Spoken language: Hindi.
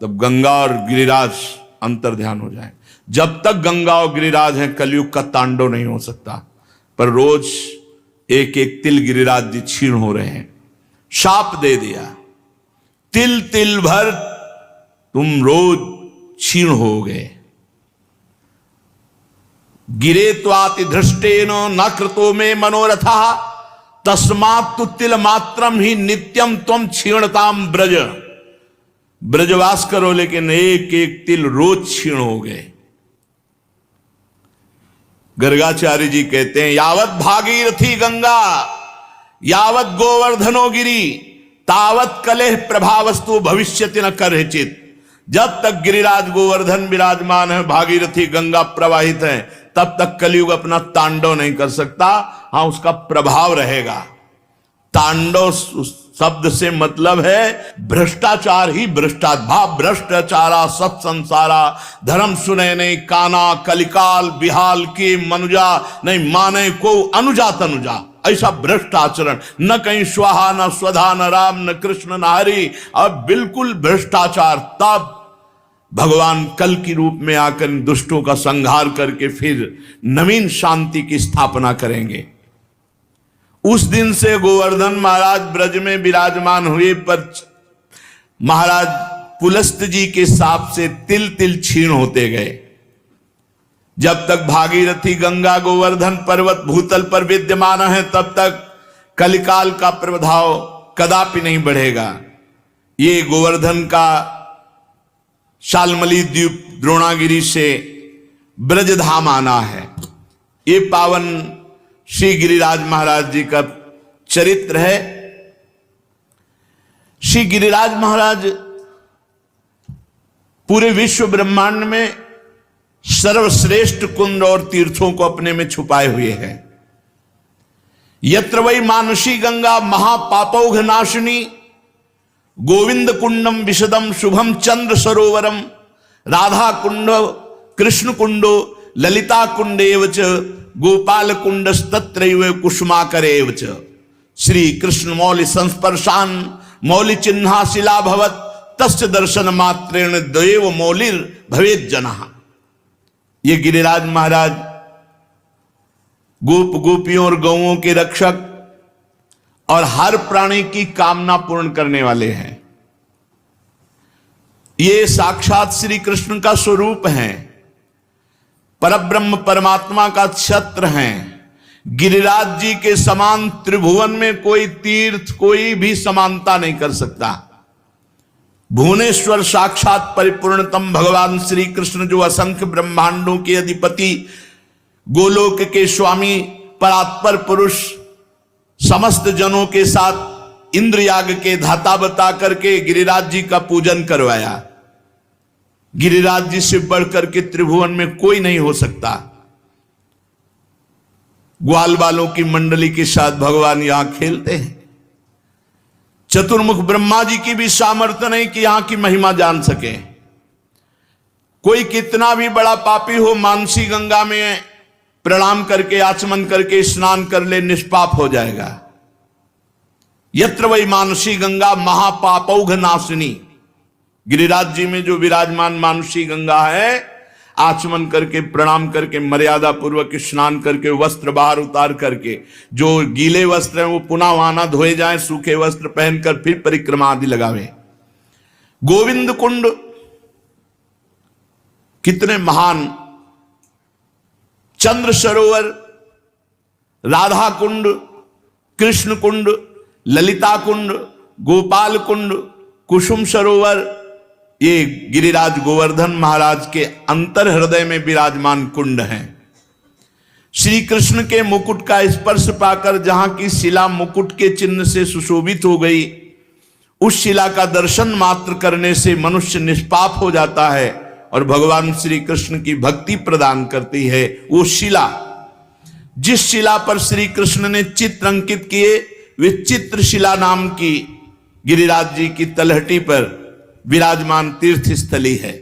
तब गंगा और गिरिराज अंतर ध्यान हो जाए। जब तक गंगा और गिरिराज हैं कलयुग का तांडव नहीं हो सकता। पर रोज एक एक तिल गिरिराज जी क्षीण हो रहे हैं। शाप दे दिया, तिल तिल भर तुम रोज क्षीण हो गए। गिरे त्वाति धृष्टेन न कृतो में मनोरथा तस्मात् तु तिल मात्रम ही नित्यम त्वम क्षीणताम ब्रज। ब्रजवास करो लेकिन एक एक तिल रोज क्षीण हो गए। गर्गाचार्य जी कहते हैं यावत भागीरथी गंगा यावत गोवर्धनो गिरी तावत कलेह प्रभावस्तु भविष्यति न करहिचित। जब तक गिरिराज गोवर्धन विराजमान है, भागीरथी गंगा प्रवाहित है, तब तक कलयुग अपना तांडव नहीं कर सकता। हां, उसका प्रभाव रहेगा। तांडव शब्द से मतलब है भ्रष्टाचार ही भ्रष्टाचार। भ्रष्टाचारा सत संसारा धर्म सुने नहीं काना कलिकाल बिहाल की मनुजा नहीं माने को अनुजा तनुजा। ऐसा भ्रष्ट आचरण, न कहीं स्वाहा न स्वधा न राम न कृष्ण न हरि, अब बिल्कुल भ्रष्टाचार। तब भगवान कल की रूप में आकर दुष्टों का संहार करके फिर नवीन शांति की स्थापना करेंगे। उस दिन से गोवर्धन महाराज ब्रज में विराजमान हुए, पर महाराज पुलस्त जी के साप से तिल तिल क्षीण होते गए। जब तक भागीरथी गंगा गोवर्धन पर्वत भूतल पर विद्यमान है, तब तक कलिकाल का प्रभाव कदापि नहीं बढ़ेगा। ये गोवर्धन का शालमली द्वीप द्रोणागिरी से ब्रजधाम आना है। ये पावन श्री गिरिराज महाराज जी का चरित्र है। श्री गिरिराज महाराज पूरे विश्व ब्रह्मांड में सर्वश्रेष्ठ कुंड और तीर्थों को अपने में छुपाए हुए हैं। यत्र वै मानसी गंगा महापापौघ नाशिनी गोविंद कुंडम विशदम शुभम चंद्र सरोवरम राधा कुंड कृष्ण कुंडो ललिता कुंडेव च गोपाल कुंडस्तत्रैव कुसुमाकरेव च श्री कृष्ण मौलि संस्पर्शान मौलि चिन्हा शिला भवत तस्य दर्शन मात्रेण देव मौलिर भवेत जनः। ये गिरिराज महाराज गोप गोपियों और गौओं के रक्षक और हर प्राणी की कामना पूर्ण करने वाले हैं। ये साक्षात श्री कृष्ण का स्वरूप हैं, परब्रह्म परमात्मा का छत्र हैं। गिरिराज जी के समान त्रिभुवन में कोई तीर्थ कोई भी समानता नहीं कर सकता। भुवनेश्वर साक्षात परिपूर्णतम भगवान श्री कृष्ण जो असंख्य ब्रह्मांडों के अधिपति गोलोक के स्वामी परात्पर पुरुष समस्त जनों के साथ इंद्र याग के धाता बता करके गिरिराज जी का पूजन करवाया। गिरिराज जी से बढ़कर के त्रिभुवन में कोई नहीं हो सकता। ग्वाल बालों की मंडली के साथ भगवान यहां खेलते हैं। चतुर्मुख ब्रह्मा जी की भी सामर्थ्य नहीं कि यहां की महिमा जान सके। कोई कितना भी बड़ा पापी हो, मानसी गंगा में प्रणाम करके आचमन करके स्नान कर ले, निष्पाप हो जाएगा। यत्र वै मानसी गंगा महापापौघ नाशिनी। गिरिराज जी में जो विराजमान मानसी गंगा है, आचमन करके प्रणाम करके मर्यादा पूर्वक स्नान करके वस्त्र बाहर उतार करके, जो गीले वस्त्र हैं वो पुनः वहां ना धोए जाएं, सूखे वस्त्र पहनकर फिर परिक्रमा आदि लगावे। गोविंद कुंड कितने महान, चंद्र सरोवर, राधा कुंड, कृष्ण कुंड, ललिता कुंड, गोपाल कुंड, कुसुम सरोवर, ये गिरिराज गोवर्धन महाराज के अंतर हृदय में विराजमान कुंड हैं। श्री कृष्ण के मुकुट का स्पर्श पाकर जहां की शिला मुकुट के चिन्ह से सुशोभित हो गई, उस शिला का दर्शन मात्र करने से मनुष्य निष्पाप हो जाता है और भगवान श्री कृष्ण की भक्ति प्रदान करती है। वो शिला, जिस शिला पर श्री कृष्ण ने चित्र अंकित किए, वे चित्र शिला नाम की गिरिराज जी की तलहटी पर विराजमान तीर्थ स्थली है।